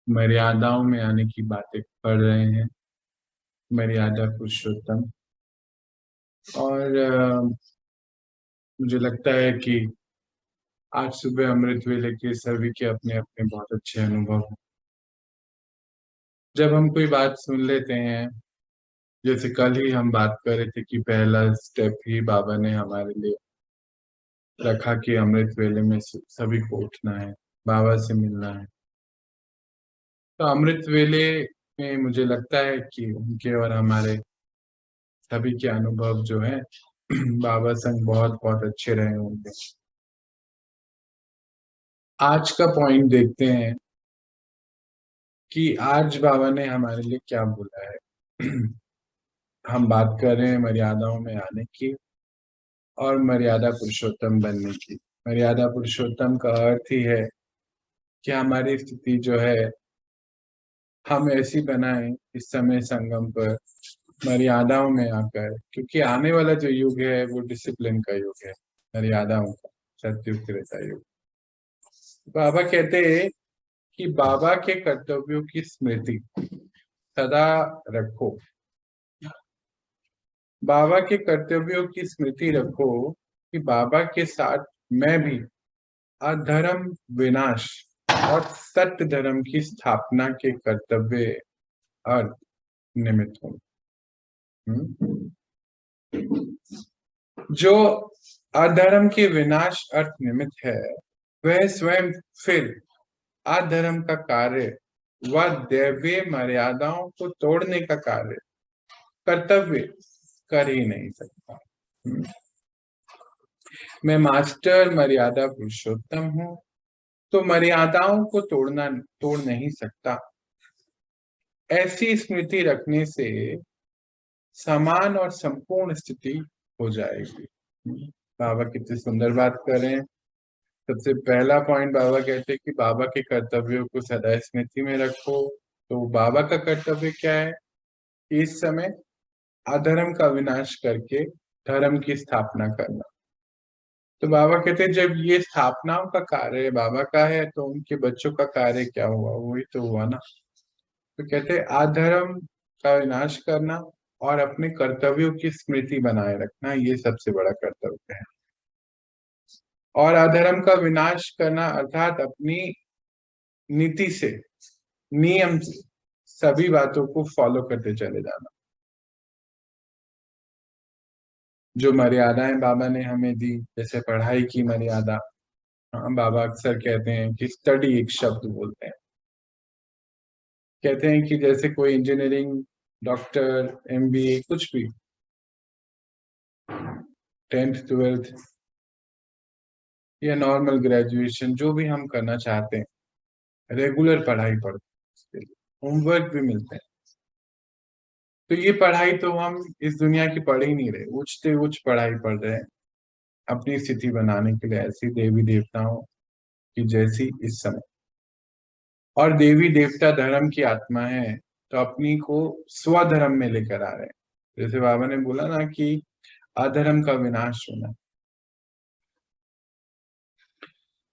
मर्यादाओं में आने की बातें पढ़ रहे हैं। मर्यादा पुरुषोत्तम। और मुझे लगता है कि आज सुबह अमृत वेले के सभी के अपने अपने बहुत अच्छे अनुभव हैं। जब हम कोई बात सुन लेते हैं, जैसे कल ही हम बात कर रहे थे कि पहला स्टेप ही बाबा ने हमारे लिए रखा कि अमृत वेले में सभी को उठना है, बाबा से मिलना है। तो अमृत वेले में मुझे लगता है कि उनके और हमारे सभी के अनुभव जो है बाबा संग बहुत बहुत अच्छे रहे होंगे। आज का पॉइंट देखते हैं कि आज बाबा ने हमारे लिए क्या बोला है। हम बात कर रहे हैं मर्यादाओं में आने की और मर्यादा पुरुषोत्तम बनने की। मर्यादा पुरुषोत्तम का अर्थ ही है कि हमारी स्थिति जो है हम ऐसी बनाएं इस समय संगम पर मर्यादाओं में आकर, क्योंकि आने वाला जो युग है वो डिसिप्लिन का युग है, मर्यादाओं का, सत्युग त्रेता युग। बाबा कहते हैं कि बाबा के कर्तव्यों की स्मृति सदा रखो। बाबा के कर्तव्यों की स्मृति रखो कि बाबा के साथ मैं भी अधर्म विनाश और सत्य धर्म की स्थापना के कर्तव्य अर्थ निमित्त हूँ। जो अधर्म के विनाश अर्थ निमित्त है, वह स्वयं फिर अधर्म का कार्य व दैवीय मर्यादाओं को तोड़ने का कार्य कर्तव्य कर ही नहीं सकता। मैं मास्टर मर्यादा पुरुषोत्तम हूँ, तो मर्यादाओं को तोड़ नहीं सकता। ऐसी स्मृति रखने से समान और संपूर्ण स्थिति हो जाएगी। बाबा कितनी सुंदर बात कर रहे हैं। सबसे पहला पॉइंट बाबा कहते हैं कि बाबा के कर्तव्यों को सदा स्मृति में रखो। तो बाबा का कर्तव्य क्या है? इस समय अधर्म का विनाश करके धर्म की स्थापना करना। तो बाबा कहते हैं जब ये स्थापनाओं का कार्य बाबा का है, तो उनके बच्चों का कार्य क्या हुआ? वही तो हुआ ना। तो कहते हैं अधर्म का विनाश करना और अपने कर्तव्यों की स्मृति बनाए रखना, ये सबसे बड़ा कर्तव्य है। और अधर्म का विनाश करना अर्थात अपनी नीति से, नियम से सभी बातों को फॉलो करते चले जाना। जो मर्यादाएं बाबा ने हमें दी, जैसे पढ़ाई की मर्यादा, हाँ, बाबा अक्सर कहते हैं कि स्टडी एक शब्द बोलते हैं। कहते हैं कि जैसे कोई इंजीनियरिंग, डॉक्टर, एमबीए, कुछ भी 10th 12th या नॉर्मल ग्रेजुएशन जो भी हम करना चाहते हैं, रेगुलर पढ़ाई पढ़ते हैं, उसके लिए होमवर्क भी मिलते हैं। तो ये पढ़ाई तो हम इस दुनिया की पढ़ ही नहीं रहे, उच्चते उच्च पढ़ाई पढ़ रहे हैं अपनी स्थिति बनाने के लिए, ऐसी देवी देवताओं की जैसी इस समय। और देवी देवता धर्म की आत्मा है, तो अपनी को स्वधर्म में लेकर आ रहे हैं। जैसे बाबा ने बोला ना कि अधर्म का विनाश होना,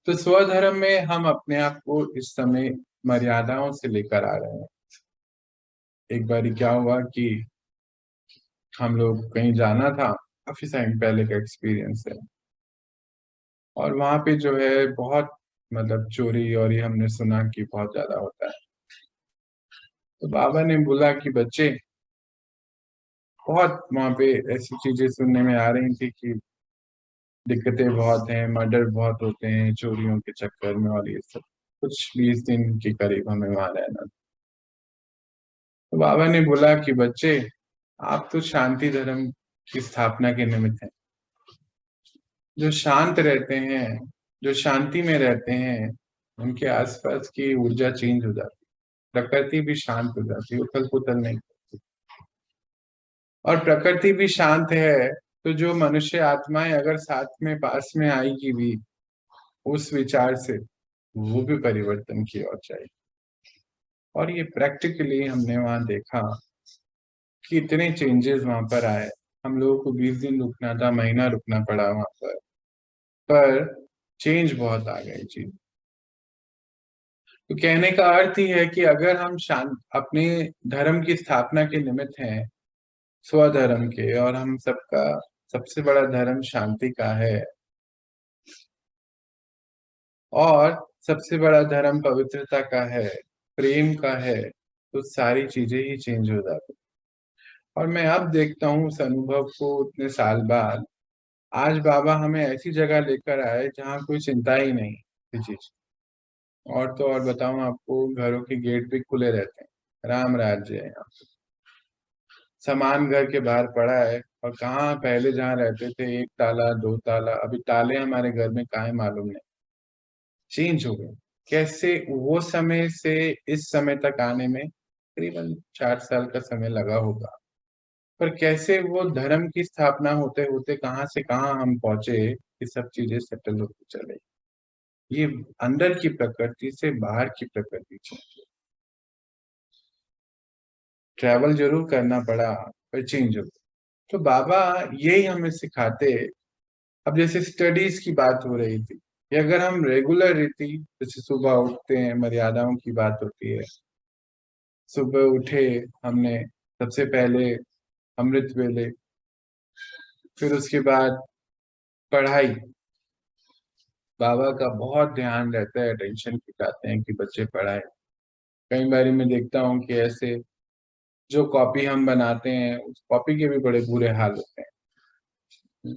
तो स्वधर्म में हम अपने आप को इस समय मर्यादाओं से लेकर आ रहे हैं। एक बार क्या हुआ कि हम लोग कहीं जाना था, काफी टाइम पहले का एक्सपीरियंस है, और वहां पे जो है बहुत मतलब चोरी और ये हमने सुना कि बहुत ज्यादा होता है। तो बाबा ने बोला कि बच्चे, बहुत वहां पे ऐसी चीजें सुनने में आ रही थी कि दिक्कतें बहुत हैं, मर्डर बहुत होते हैं चोरियों के चक्कर में, और ये सब कुछ 20 दिन के करीब हमें वहां रहना। तो बाबा ने बोला कि बच्चे, आप तो शांति धर्म की स्थापना के निमित्त हैं। जो शांत रहते हैं, जो शांति में रहते हैं, उनके आसपास की ऊर्जा चेंज हो जाती है, प्रकृति भी शांत हो जाती है, उथल पुथल नहीं करती। और प्रकृति भी शांत है, तो जो मनुष्य आत्माएं अगर साथ में पास में आएगी भी उस विचार से, वो भी परिवर्तन की ओर जाएगी। और ये प्रैक्टिकली हमने वहां देखा कि इतने चेंजेस वहां पर आए। हम लोगों को 20 दिन रुकना था, महीना रुकना पड़ा वहां पर चेंज बहुत आ गई चीज। तो कहने का अर्थ ही है कि अगर हम शांत अपने धर्म की स्थापना के निमित्त हैं, स्वधर्म के, और हम सबका सबसे बड़ा धर्म शांति का है, और सबसे बड़ा धर्म पवित्रता का है, प्रेम का है, तो सारी चीजें ही चेंज हो जाती। और मैं अब देखता हूँ उस अनुभव को इतने साल बाद, आज बाबा हमें ऐसी जगह लेकर आए जहाँ कोई चिंता ही नहीं किसी चीज। और तो और बताऊं आपको, घरों के गेट भी खुले रहते हैं, राम राज्य है यहाँ। सामान घर के बाहर पड़ा है, और कहाँ पहले जहाँ रहते थे एक ताला दो ताला, अभी ताले हमारे घर में कहाँ है मालूम नहीं, चेंज हो गए। कैसे वो समय से इस समय तक आने में करीबन 4 साल का समय लगा होगा, पर कैसे वो धर्म की स्थापना होते होते कहाँ से कहाँ हम पहुंचे कि सब चीजें सेटल होती चले। ये अंदर की प्रकृति से बाहर की प्रकृति चेंज, ट्रैवल जरूर करना पड़ा, पर चेंज हो गया। तो बाबा यही हमें सिखाते। अब जैसे स्टडीज की बात हो रही थी, कि अगर हम रेगुलर रीति, जैसे सुबह उठते हैं, मर्यादाओं की बात होती है, सुबह उठे, हमने सबसे पहले अमृत वेले, फिर उसके बाद पढ़ाई, बाबा का बहुत ध्यान रहता है, अटेंशन खिंचाते हैं कि बच्चे पढ़ाए। कई बार मैं देखता हूँ कि ऐसे जो कॉपी हम बनाते हैं, उस कॉपी के भी बड़े बुरे हाल होते हैं।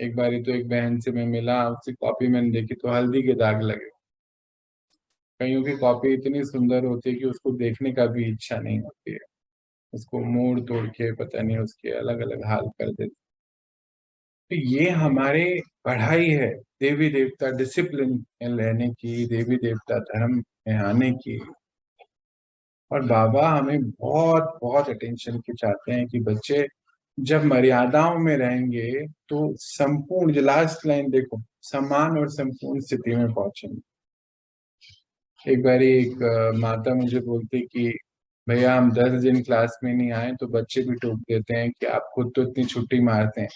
एक बारी तो एक बहन से मैं मिला, उसकी कॉपी मैंने देखी तो हल्दी के दाग लगे। कईयों की कॉपी इतनी सुंदर होती है कि उसको देखने का भी इच्छा नहीं होती है, उसको मोड़ तोड़ के पता नहीं उसके अलग अलग हाल कर देते। तो ये हमारे पढ़ाई है, देवी देवता डिसिप्लिन में रहने की, देवी देवता धर्म में आने की। और बाबा हमें बहुत बहुत अटेंशन की चाहते हैं कि बच्चे जब मर्यादाओं में रहेंगे तो संपूर्ण, जो लास्ट लाइन देखो, समान और संपूर्ण स्थिति में पहुंचेंगे। एक बारी एक माता मुझे बोलती कि भैया हम 10 दिन क्लास में नहीं आए तो बच्चे भी टोक देते हैं कि आप खुद तो इतनी छुट्टी मारते हैं,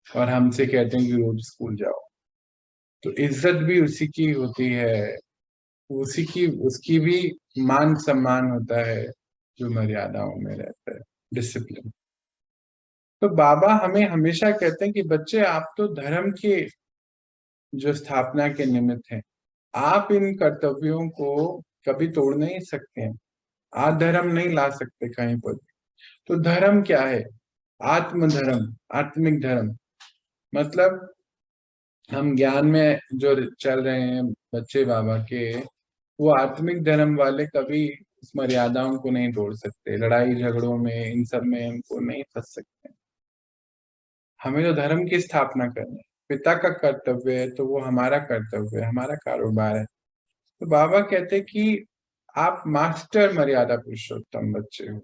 और हमसे कहते हैं कि रोज स्कूल जाओ। तो इज्जत भी उसी की होती है, उसी की, उसकी भी मान सम्मान होता है जो मर्यादाओं में रहता है, डिसिप्लिन। तो बाबा हमें हमेशा कहते हैं कि बच्चे आप तो धर्म के जो स्थापना के निमित्त हैं, आप इन कर्तव्यों को कभी तोड़ नहीं सकते हैं, आप धर्म नहीं ला सकते कहीं पर। तो धर्म क्या है? आत्म धर्म, आत्मिक धर्म। मतलब हम ज्ञान में जो चल रहे हैं बच्चे बाबा के, वो आत्मिक धर्म वाले कभी इस मर्यादाओं को नहीं तोड़ सकते, लड़ाई झगड़ों में इन सब में उनको नहीं फंस सकते। हमें तो धर्म की स्थापना करनी है, पिता का कर्तव्य है, तो वो हमारा कर्तव्य है, हमारा कारोबार है। तो बाबा कहते कि आप मास्टर मर्यादा पुरुषोत्तम बच्चे हो,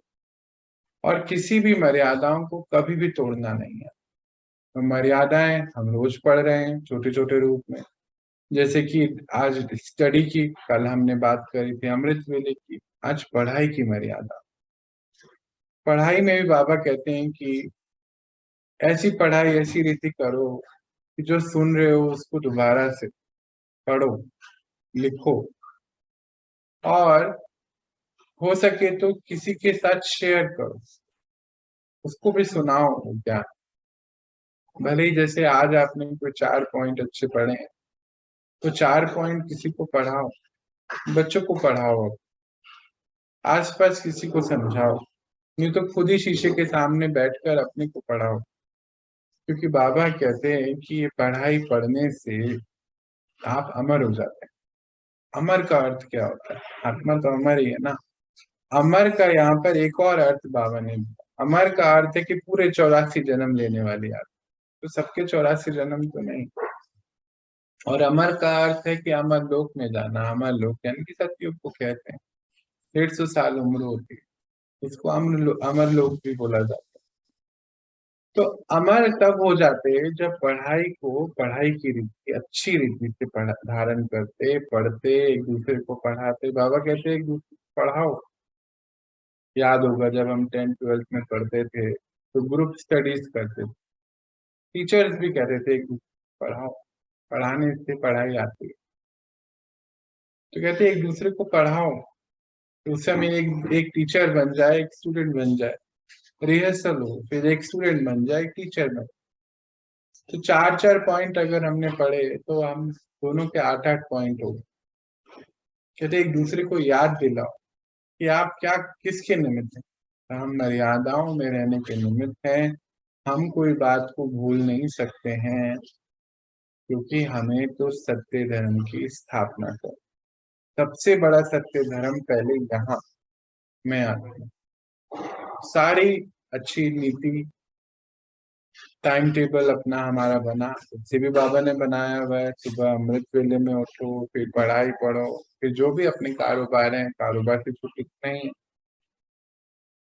और किसी भी मर्यादाओं को कभी भी तोड़ना नहीं है। तो मर्यादाएं हम रोज पढ़ रहे हैं छोटे छोटे रूप में, जैसे कि आज स्टडी की, कल हमने बात करी थी अमृत वेले की, आज पढ़ाई की मर्यादा। पढ़ाई में भी बाबा कहते हैं कि ऐसी पढ़ाई, ऐसी रीति करो कि जो सुन रहे हो उसको दोबारा से पढ़ो, लिखो, और हो सके तो किसी के साथ शेयर करो, उसको भी सुनाओ वो ज्ञान। भले ही जैसे आज आपने कोई 4 पॉइंट अच्छे पढ़े हैं, तो 4 पॉइंट किसी को पढ़ाओ, बच्चों को पढ़ाओ, आसपास किसी को समझाओ, नहीं तो खुद ही शीशे के सामने बैठकर अपने को पढ़ाओ। क्योंकि बाबा कहते हैं कि ये पढ़ाई पढ़ने से आप अमर हो जाते हैं। अमर का अर्थ क्या होता है? आत्मा तो अमर ही है ना। अमर का यहाँ पर एक और अर्थ बाबा ने दिया। अमर का अर्थ है कि पूरे 84 जन्म लेने वाली आत्मा, तो सबके 84 जन्म तो नहीं। और अमर का अर्थ है कि अमर लोक में जाना, अमर लोक यानी कि सतयुग को कहते हैं, 150 साल उम्र होती है, इसको अमर लोक भी बोला जाता है। तो अमर तब हो जाते हैं जब पढ़ाई को, पढ़ाई की रीति अच्छी रीति से धारण करते, पढ़ते, एक दूसरे को पढ़ाते। बाबा कहते हैं एक दूसरे को पढ़ाओ। याद होगा जब हम 10th 12th में पढ़ते थे तो ग्रुप स्टडीज करते थे, टीचर्स भी कहते थे एक दूसरे को पढ़ाओ, पढ़ाने से पढ़ाई आती है। तो कहते हैं एक दूसरे को पढ़ाओ, तो उस समय एक टीचर बन जाए, एक स्टूडेंट बन जाए, रिहर्सल हो, फिर एक स्टूडेंट बन जाए, एक टीचर बन। तो 4-4 पॉइंट अगर हमने पढ़े तो हम दोनों के 8-8 पॉइंट हो गए। कहते एक दूसरे को याद दिलाओ कि आप क्या किसके निमित्त हैं। तो हम मर्यादाओं में रहने के निमित्त हैं। हम कोई बात को भूल नहीं सकते हैं, क्योंकि हमें तो सत्य धर्म की स्थापना कर, सबसे बड़ा सत्य धर्म पहले यहाँ में आता है। सारी अच्छी नीति टाइम टेबल अपना हमारा बना, उससे भी बाबा ने बनाया हुआ है। सुबह अमृत वेले में उठो, फिर पढ़ाई पढ़ो, फिर जो भी अपने कारोबार हैं, कारोबार से छुट्टी नहीं,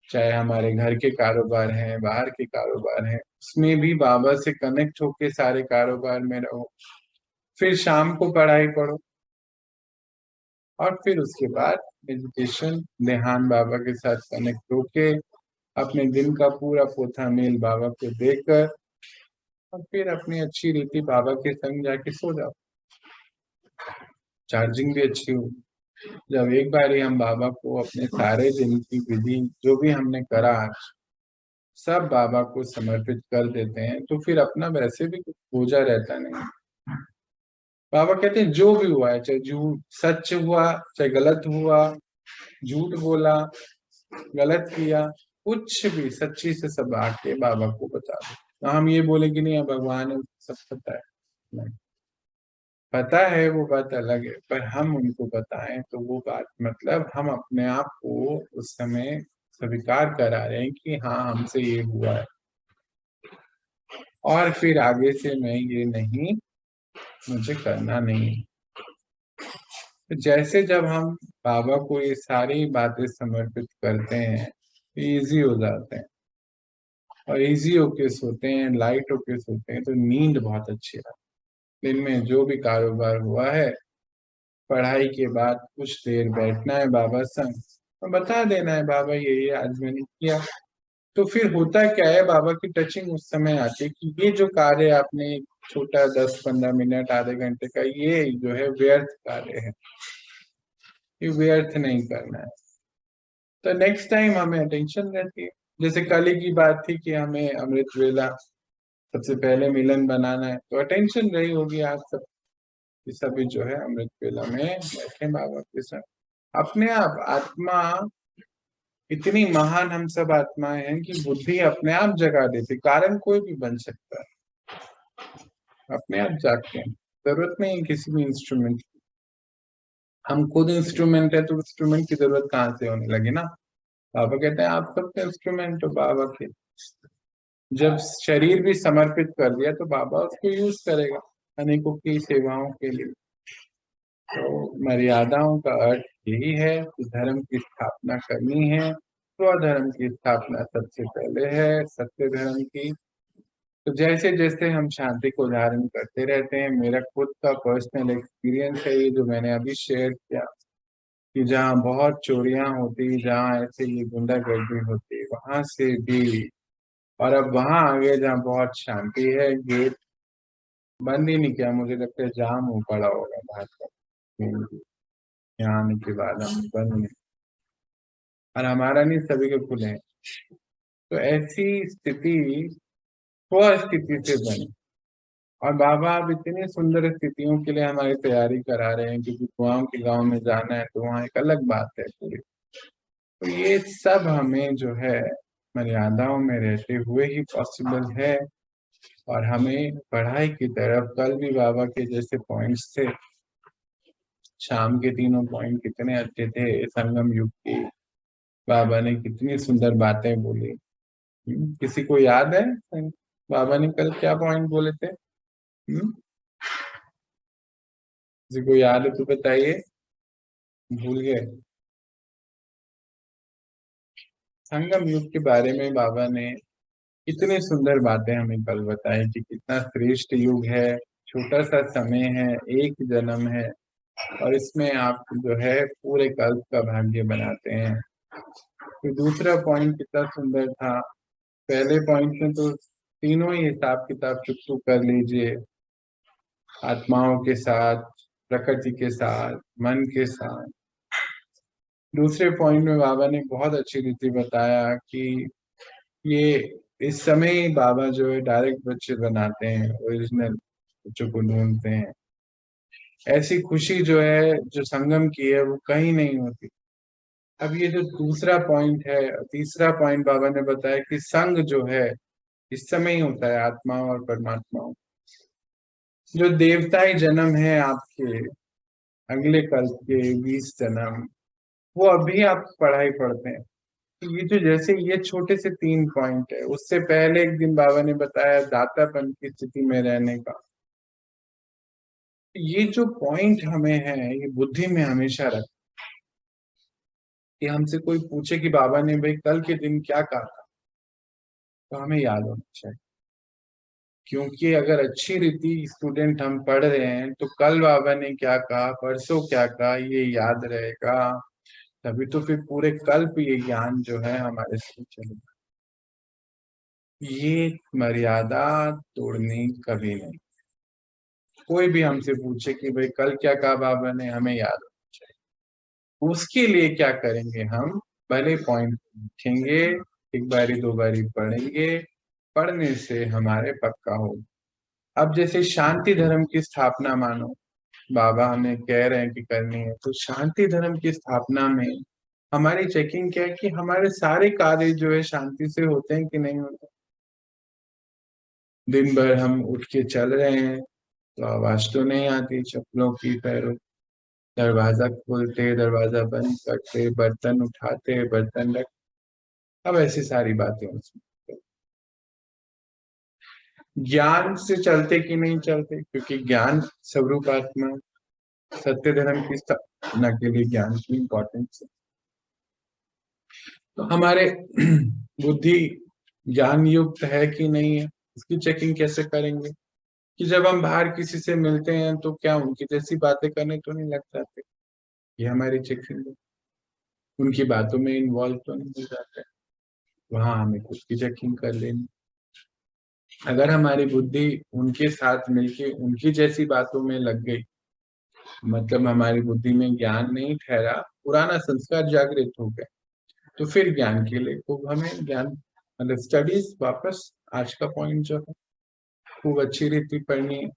चाहे हमारे घर के कारोबार हैं, बाहर के कारोबार हैं, उसमें भी बाबा से कनेक्ट होके सारे कारोबार में रहो। फिर शाम को पढ़ाई पढ़ो, और फिर उसके बाद मेडिटेशन, ध्यान बाबा के साथ कनेक्ट होके अपने दिन का पूरा पोथा मेल बाबा को देकर, और फिर अपनी अच्छी रीति बाबा के संग जाके सो जाओ। चार्जिंग भी अच्छी हो। जब एक बार ही हम बाबा को अपने सारे दिन की विधि जो भी हमने करा आज सब बाबा को समर्पित कर देते हैं, तो फिर अपना वैसे भी कुछ बोझा रहता नहीं। बाबा कहते हैं जो भी हुआ है, चाहे झूठ सच हुआ, चाहे गलत हुआ, झूठ बोला, गलत किया, कुछ भी सच्ची से सब आके बाबा को बता दो। तो हम ये बोले कि नहीं भगवान है, सब पता है, नहीं पता है, वो बात अलग है, पर हम उनको बताएं तो वो बात मतलब हम अपने आप को उस समय स्वीकार करा रहे हैं कि हाँ हमसे ये हुआ है, और फिर आगे से मैं ये नहीं, मुझे करना नहीं। तो जैसे जब हम बाबा को ये सारी बातें समर्पित करते हैं, इजी हो जाते हैं, और इजी होके सोते हैं, लाइट होके सोते हैं, तो नींद बहुत अच्छी आती है। दिन में जो भी कारोबार हुआ है, पढ़ाई के बाद कुछ देर बैठना है बाबा संग, तो बता देना है बाबा ये आज मैंने किया। तो फिर होता क्या है, बाबा की टचिंग उस समय आती है कि ये जो कार्य आपने छोटा 10-15 मिनट आधे घंटे का, ये जो है व्यर्थ कार्य है, ये व्यर्थ नहीं करना है। तो नेक्स्ट टाइम हमें अटेंशन रहती है। जैसे कल ही की बात थी कि हमें अमृत वेला सबसे पहले मिलन बनाना है, तो अटेंशन रही होगी आज सब कि सभी जो है अमृत वेला में बैठे बाबा के साथ। अपने आप आत्मा इतनी महान, हम सब आत्माएं हैं कि बुद्धि अपने आप जगा देती, कारण कोई भी बन सकता है, अपने आप जागते हैं, जरूरत नहीं है किसी भी इंस्ट्रूमेंट की। हम खुद इंस्ट्रूमेंट है, तो इंस्ट्रूमेंट की जरूरत कहाँ से होने लगी ना। बाबा कहते हैं आप सबके इंस्ट्रूमेंट हो बाबा के। जब शरीर भी समर्पित कर दिया तो बाबा उसको यूज करेगा अनेकों की सेवाओं के लिए। तो मर्यादाओं का अर्थ यही है कि धर्म की स्थापना करनी है। स्वधर्म की स्थापना सबसे पहले है, सत्य धर्म की। तो जैसे जैसे हम शांति को धारण करते रहते हैं, मेरा खुद का पर्सनल एक्सपीरियंस है ये जो मैंने अभी शेयर किया, कि जहाँ बहुत चोरियां होती, जहाँ ऐसे ये गुंडागर्दी होती, वहां से भी, और अब वहां आगे जहाँ बहुत शांति है, गेट बंद ही नहीं किया, मुझे लगता है जाम हो पड़ा होगा बाहर का। यहाँ आने के बाद हम बंद नहीं, और हमारा नहीं सभी के खुले हैं। तो ऐसी स्थिति स्थिति से बनी, और बाबा अब इतनी सुंदर स्थितियों के लिए हमारी तैयारी करा रहे हैं, क्योंकि कुआं के गांव में जाना है तो वहाँ एक अलग बात है पूरी। तो ये सब हमें जो है मर्यादाओं में रहते हुए ही पॉसिबल है। और हमें पढ़ाई की तरफ, कल भी बाबा के जैसे पॉइंट्स थे, शाम के तीनों पॉइंट कितने अच्छे थे, संगम युग की बाबा ने कितनी सुंदर बातें बोली। किसी को याद है बाबा ने कल क्या पॉइंट बोले थे? किसी को याद है तो बताइए, भूल गए? संगम युग के बारे में बाबा ने इतनी सुंदर बातें हमें कल बताई कि कितना श्रेष्ठ युग है, छोटा सा समय है, एक जन्म है, और इसमें आप जो है पूरे कल्प का भाग्य बनाते हैं। तो दूसरा पॉइंट कितना सुंदर था। पहले पॉइंट में तो तीनों ही हिसाब किताब चुप कर लीजिए, आत्माओं के साथ, प्रकृति के साथ, मन के साथ। दूसरे पॉइंट में बाबा ने बहुत अच्छी रीति बताया कि ये इस समय ही बाबा जो है डायरेक्ट बच्चे बनाते हैं, ओरिजिनल बच्चों को ढूंढते हैं। ऐसी खुशी जो है, जो संगम की है, वो कहीं नहीं होती। अब ये जो दूसरा पॉइंट है, तीसरा पॉइंट बाबा ने बताया कि संग जो है इस समय ही होता है आत्माओं और परमात्माओं। जो देवताई जन्म है आपके, अगले कल्प के 20 जन्म, वो अभी आप पढ़ाई पढ़ते हैं। तो ये जो जैसे ये छोटे से 3 पॉइंट है, उससे पहले एक दिन बाबा ने बताया दातापन की स्थिति में रहने का। ये जो पॉइंट हमें है, ये बुद्धि में हमेशा रख कि हमसे कोई पूछे कि बाबा ने भाई कल के दिन क्या कहा था, तो हमें याद होना चाहिए। क्योंकि अगर अच्छी रीति स्टूडेंट हम पढ़ रहे हैं तो कल बाबा ने क्या कहा, परसों क्या कहा, ये याद रहेगा। तभी तो फिर पूरे कल्प ये ज्ञान जो है हमारे से चलेगा। ये मर्यादा तोड़नी कभी नहीं। कोई भी हमसे पूछे कि भाई कल क्या कहा बाबा ने, हमें याद होना चाहिए। उसके लिए क्या करेंगे हम, पहले पॉइंट लिखेंगे, एक बारी दो बारी पढ़ेंगे, पढ़ने से हमारे पक्का हो। अब जैसे शांति धर्म की स्थापना मानो बाबा हमें कह रहे हैं कि करनी है, तो शांति धर्म की स्थापना में हमारी चेकिंग क्या है कि हमारे सारे कार्य जो है शांति से होते हैं कि नहीं होते। दिन भर हम उठ के चल रहे हैं तो आवाज तो नहीं आती चप्पलों की, पैरों, दरवाजा खोलते दरवाजा बंद करते, बर्तन उठाते बर्तन रख, अब ऐसी सारी बातें उसमें। ज्ञान से चलते कि नहीं चलते, क्योंकि ज्ञान स्वरूप आत्मा, सत्य धर्म की स्थापना के लिए ज्ञान की इंपॉर्टेंस है। तो हमारे बुद्धि ज्ञान युक्त है कि नहीं है, इसकी चेकिंग कैसे करेंगे कि जब हम बाहर किसी से मिलते हैं तो क्या उनकी जैसी बातें करने तो नहीं लग जाते। ये हमारी चेकिंग है। उनकी बातों में इन्वॉल्व तो नहीं हो जाते। वहां हमें खुद की चेकिंग कर लेनी। अगर हमारी बुद्धि उनके साथ मिलके उनकी जैसी बातों में लग गई, मतलब हमारी बुद्धि में ज्ञान नहीं ठहरा, पुराना संस्कार जागृत हो गए, तो फिर ज्ञान के लिए खूब हमें ज्ञान, मतलब स्टडीज वापस, आज का पॉइंट जो है खूब अच्छी रीति पढ़नी है।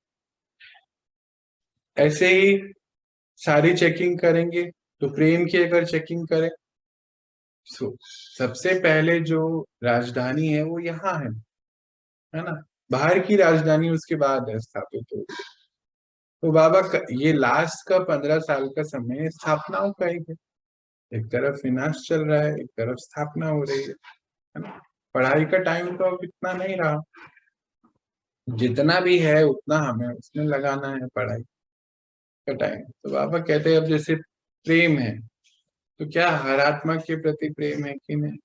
ऐसे ही सारी चेकिंग करेंगे तो प्रेम की अगर चेकिंग करें, सबसे पहले जो राजधानी है वो यहाँ है ना। बाहर की राजधानी उसके बाद है स्थापित हो। तो बाबा ये लास्ट का 15 साल का समय स्थापनाओं का ही है। एक तरफ विनाश चल रहा है, एक तरफ स्थापना हो रही है ना। पढ़ाई का टाइम तो अब इतना नहीं रहा, जितना भी है उतना हमें उसमें लगाना है पढ़ाई का टाइम। तो बाबा कहते हैं अब जैसे प्रेम है, तो क्या हर आत्मा के प्रति प्रेम है कि नहीं।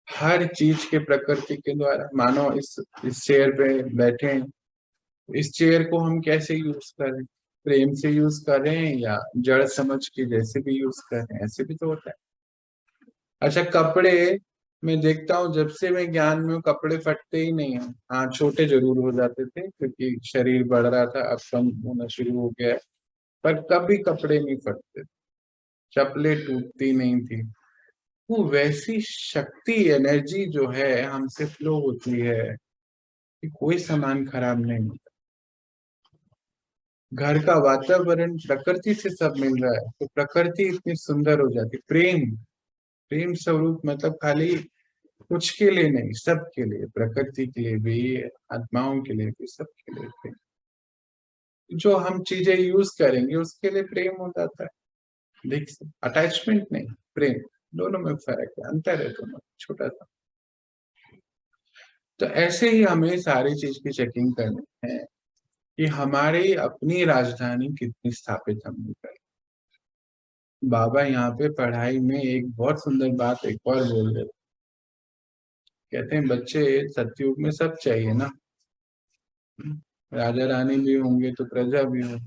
हर चीज के प्रकृति के द्वारा, मानो इस चेयर पे बैठे हैं, इस चेयर को हम कैसे यूज करें, प्रेम से यूज करें या जड़ समझ के जैसे भी यूज करें, ऐसे भी तो होता है। अच्छा, कपड़े मैं देखता हूँ जब से मैं ज्ञान में हूँ, कपड़े फटते ही नहीं है। हाँ, छोटे जरूर हो जाते थे क्योंकि शरीर बढ़ रहा था, अब कम होना शुरू हो गया है, पर कभी कपड़े नहीं फटते, चप्पलें टूटती नहीं थी। वो वैसी शक्ति, एनर्जी जो है हमसे फ्लो होती है कि कोई सामान खराब नहीं होता। घर का वातावरण प्रकृति से सब मिल रहा है तो प्रकृति इतनी सुंदर हो जाती। प्रेम, प्रेम स्वरूप मतलब खाली कुछ के लिए नहीं, सबके लिए, प्रकृति के लिए भी, आत्माओं के लिए भी, सबके लिए प्रेम। जो हम चीजें यूज करेंगे उसके लिए प्रेम हो जाता है। देख, अटैचमेंट नहीं, प्रेम, दोनों में फर्क है, अंतर है दोनों छोटा सा। तो ऐसे ही हमें सारी चीज की चेकिंग करनी है कि हमारी अपनी राजधानी कितनी स्थापित हमने करी। बाबा यहाँ पे पढ़ाई में एक बहुत सुंदर बात एक और बोल रहे, कहते हैं बच्चे सतयुग में सब चाहिए ना, राजा रानी भी होंगे तो प्रजा भी हो,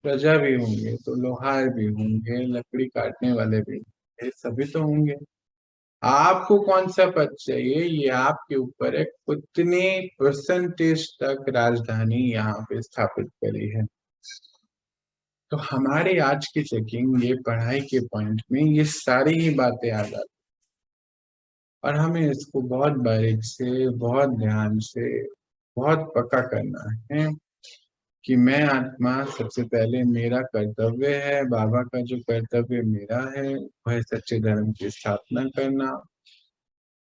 प्रजा भी होंगे तो लोहार भी होंगे, लकड़ी काटने वाले भी होंगे, सभी तो होंगे। आपको कौन सा पद चाहिए ये आपके ऊपर है, कितने परसेंटेज तक राजधानी यहाँ पे स्थापित करी है। तो हमारे आज की चेकिंग, ये पढ़ाई के पॉइंट में ये सारी ही बातें आ जाती, और हमें इसको बहुत बारीक से, बहुत ध्यान से, बहुत पक्का करना है कि मैं आत्मा, सबसे पहले मेरा कर्तव्य है, बाबा का जो कर्तव्य मेरा है वह सच्चे धर्म की स्थापना करना,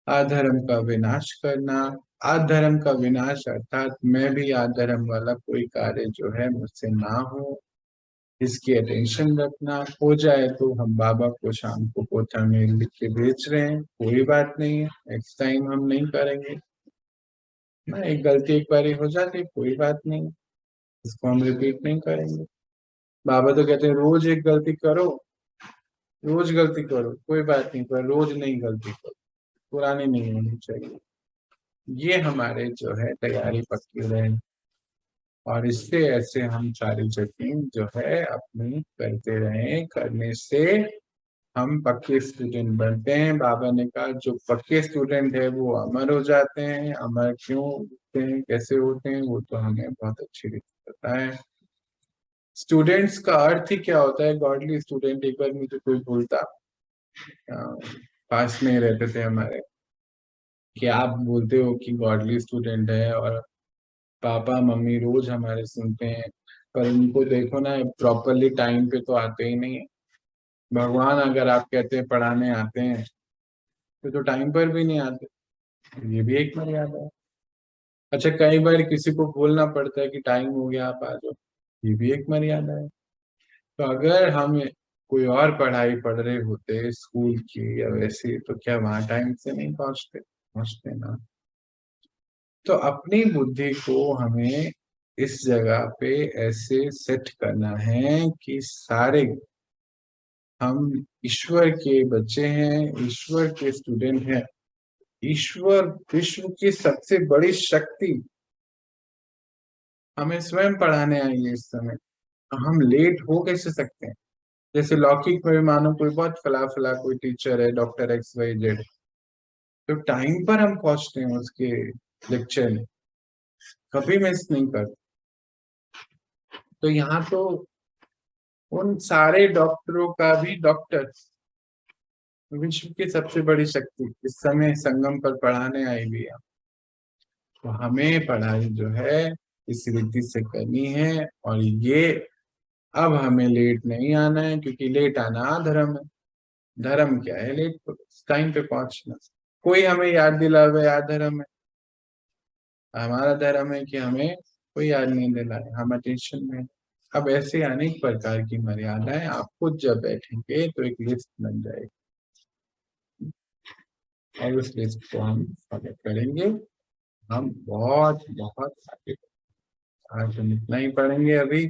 अधर्म का विनाश करना। अधर्म का विनाश अर्थात मैं भी अधर्म वाला कोई कार्य जो है मुझसे ना हो, इसकी अटेंशन रखना। हो जाए तो हम बाबा को शाम को पोथा में लिख के भेज रहे हैं, कोई बात नहीं है, नेक्स्ट टाइम हम नहीं करेंगे ना। एक गलती एक बार हो जाती, कोई बात नहीं, इसको हम रिपीट नहीं करेंगे। बाबा तो कहते हैं रोज एक गलती करो, रोज गलती करो, कोई बात नहीं, पर रोज नहीं गलती करो, पुरानी नहीं होनी चाहिए। ये हमारे जो है तैयारी पक्की रहे, और इससे ऐसे हम सारी चेकिंग जो है अपनी करते रहें। करने से हम पक्के स्टूडेंट बनते हैं। बाबा ने कहा जो पक्के स्टूडेंट है वो अमर हो जाते हैं। अमर क्यों होते हैं, कैसे होते हैं, वो तो हमें बहुत अच्छी रीति पता है। स्टूडेंट्स का अर्थ ही क्या होता है? गॉडली स्टूडेंट, एक बार मुझे कोई बोलता, पास में ही रहते थे हमारे, कि आप बोलते हो कि गॉडली स्टूडेंट है, और पापा मम्मी रोज हमारे सुनते हैं, पर उनको देखो ना, प्रॉपरली टाइम पे तो आते ही नहीं है। भगवान अगर आप कहते हैं पढ़ाने आते हैं, तो टाइम पर भी नहीं आते, ये भी एक मर्यादा है। अच्छा, कई बार किसी को बोलना पड़ता है कि टाइम हो गया आप आ जाओ, ये भी एक मर्यादा है। तो अगर हम कोई और पढ़ाई पढ़ रहे होते स्कूल की या वैसे, तो क्या वहां टाइम से नहीं पहुंचते? पहुंचते ना। तो अपनी बुद्धि को हमें इस जगह पे ऐसे सेट करना है कि सारे हम ईश्वर के बच्चे हैं, ईश्वर के स्टूडेंट हैं। ईश्वर विश्व की सबसे बड़ी शक्ति हमें स्वयं पढ़ाने आई है इस समय। हम लेट हो कैसे सकते हैं? जैसे लौकिक में मानो कोई बहुत फला फला कोई टीचर है, डॉक्टर XYZ, तो टाइम पर हम पहुंचते हैं उसके लेक्चर में, कभी मिस नहीं करते। तो यहाँ तो उन सारे डॉक्टरों का भी डॉक्टर, विश्व की सबसे बड़ी शक्ति इस समय संगम पर पढ़ाने आई हुई है। तो हमें पढ़ाई जो है इस रीति से करनी है, और ये अब हमें लेट नहीं आना है, क्योंकि लेट आना धर्म है। धर्म क्या है? लेट टाइम पे पहुंचना। कोई हमें याद दिलावे याद धर्म है? हमारा धर्म है कि हमें कोई याद नहीं दिलाए, हम अटेंशन में। अब ऐसे अनेक प्रकार की मर्यादाएं, आप खुद जब बैठेंगे तो एक लिस्ट बन जाएगी, और उस लिस्ट को हम फॉलो करेंगे। हम बहुत बहुत आगे, आज हम इतना ही पढ़ेंगे अभी,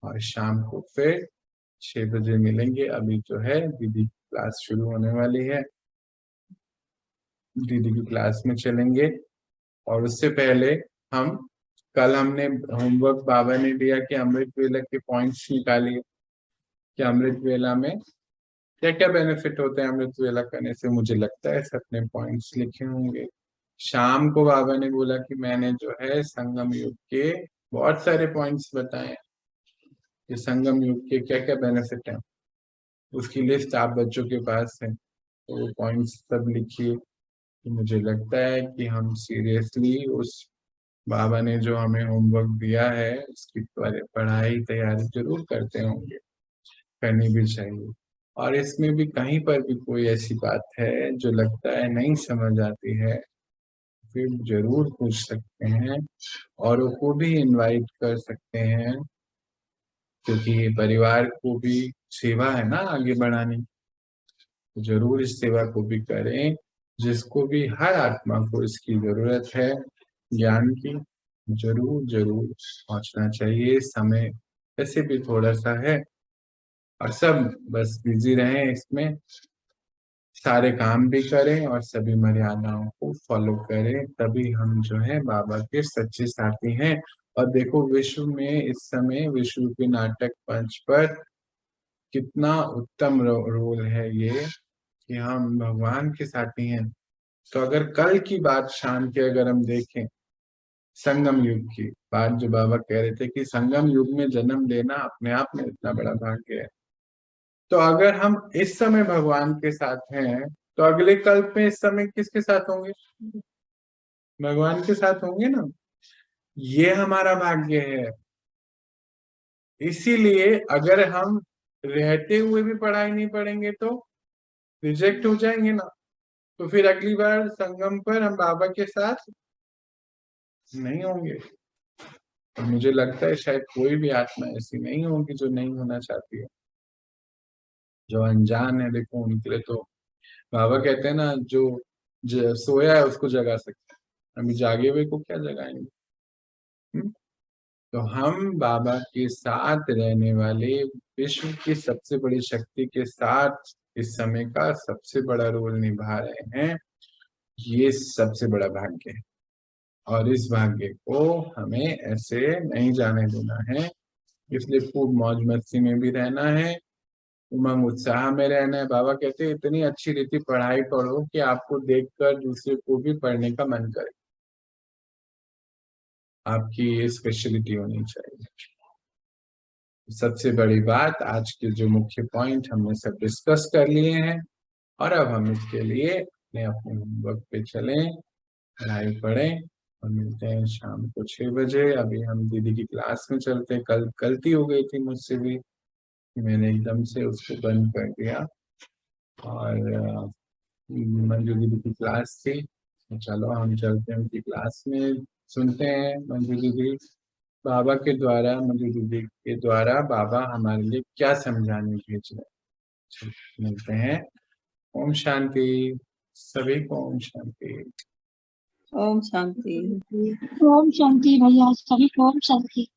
और शाम को फिर 6 बजे मिलेंगे। अभी जो है दीदी की क्लास शुरू होने वाली है, दीदी की क्लास में चलेंगे। और उससे पहले हम, कल हमने होमवर्क बाबा ने दिया कि अमृत वेला के पॉइंट्स निकालिए, कि अमृत वेला में क्या क्या बेनिफिट होते हैं अमृत वेला करने से। मुझे लगता है सबने पॉइंट्स लिखे होंगे। शाम को बाबा ने बोला कि मैंने जो है संगम युग के बहुत सारे पॉइंट्स बताए हैं, कि संगम युग के क्या क्या बेनिफिट हैं, उसकी लिस्ट आप बच्चों के पास है, तो वो पॉइंट्स सब लिखिए। तो मुझे लगता है कि हम सीरियसली उस बाबा ने जो हमें होमवर्क दिया है उसकी पढ़ाई तैयारी जरूर करते होंगे, करनी भी चाहिए। और इसमें भी कहीं पर भी कोई ऐसी बात है जो लगता है नहीं समझ आती है, फिर जरूर पूछ सकते हैं, औरों को भी इनवाइट कर सकते हैं, क्योंकि परिवार को भी सेवा है ना आगे बढ़ानी। तो जरूर इस सेवा को भी करें, जिसको भी, हर आत्मा को इसकी जरूरत है ज्ञान की, जरूर जरूर पहुंचना चाहिए। समय वैसे भी थोड़ा सा है, और सब बस बिजी रहें इसमें, सारे काम भी करें और सभी मर्यादाओं को फॉलो करें, तभी हम जो है बाबा के सच्चे साथी हैं। और देखो विश्व में इस समय विश्व के नाटक मंच पर कितना उत्तम रोल है ये, कि हम भगवान के साथी हैं। तो अगर कल की बात शाम के अगर हम देखें, संगम युग की बात जो बाबा कह रहे थे कि संगम युग में जन्म लेना अपने आप में इतना बड़ा भाग्य है। तो अगर हम इस समय भगवान के साथ हैं तो अगले कल्प में इस समय किसके साथ होंगे? भगवान के साथ होंगे ना। ये हमारा भाग्य है। इसीलिए अगर हम रहते हुए भी पढ़ाई नहीं पढ़ेंगे तो रिजेक्ट हो जाएंगे ना। तो फिर अगली बार संगम पर हम बाबा के साथ नहीं होंगे। और मुझे लगता है शायद कोई भी आत्मा ऐसी नहीं होगी जो नहीं होना चाहती है। जो अनजान है देखो उनके लिए तो बाबा कहते हैं ना, जो सोया है उसको जगा सकते हैं, अभी जागे हुए को क्या जगाएंगे। हम्म? तो हम बाबा के साथ रहने वाले विश्व की सबसे बड़ी शक्ति के साथ इस समय का सबसे बड़ा रोल निभा रहे हैं। ये सबसे बड़ा भाग्य है और इस भाग्य को हमें ऐसे नहीं जाने देना है। इसलिए खूब मौज मस्ती में भी रहना है, उमंग उत्साह में रहना है। बाबा कहते हैं इतनी अच्छी रीति पढ़ाई पढ़ो कि आपको देखकर दूसरे को भी पढ़ने का मन करे। आपकी ये स्पेशलिटी होनी चाहिए। सबसे बड़ी बात, आज के जो मुख्य पॉइंट हमने सब डिस्कस कर लिए हैं और अब हम इसके लिए अपने अपने होमवर्क पे चलें, पढ़ाई पढ़ें और मिलते हैं शाम को 6 बजे। अभी हम दीदी की क्लास में चलते हैं। कल गलती हो गई थी मुझसे भी, मैंने एकदम से उसको बंद कर दिया और मंजू दीदी की क्लास थी तो चलो हम चलते हैं उनकी क्लास में। सुनते हैं मंजू दीदी बाबा के द्वारा, मंजू दीदी के द्वारा बाबा हमारे लिए क्या समझाने भेज रहे हैं। मिलते हैं। ओम शांति। सभी को ओम शांति। ओम शांति। ओम शांति भैया, सभी को ओम शांति।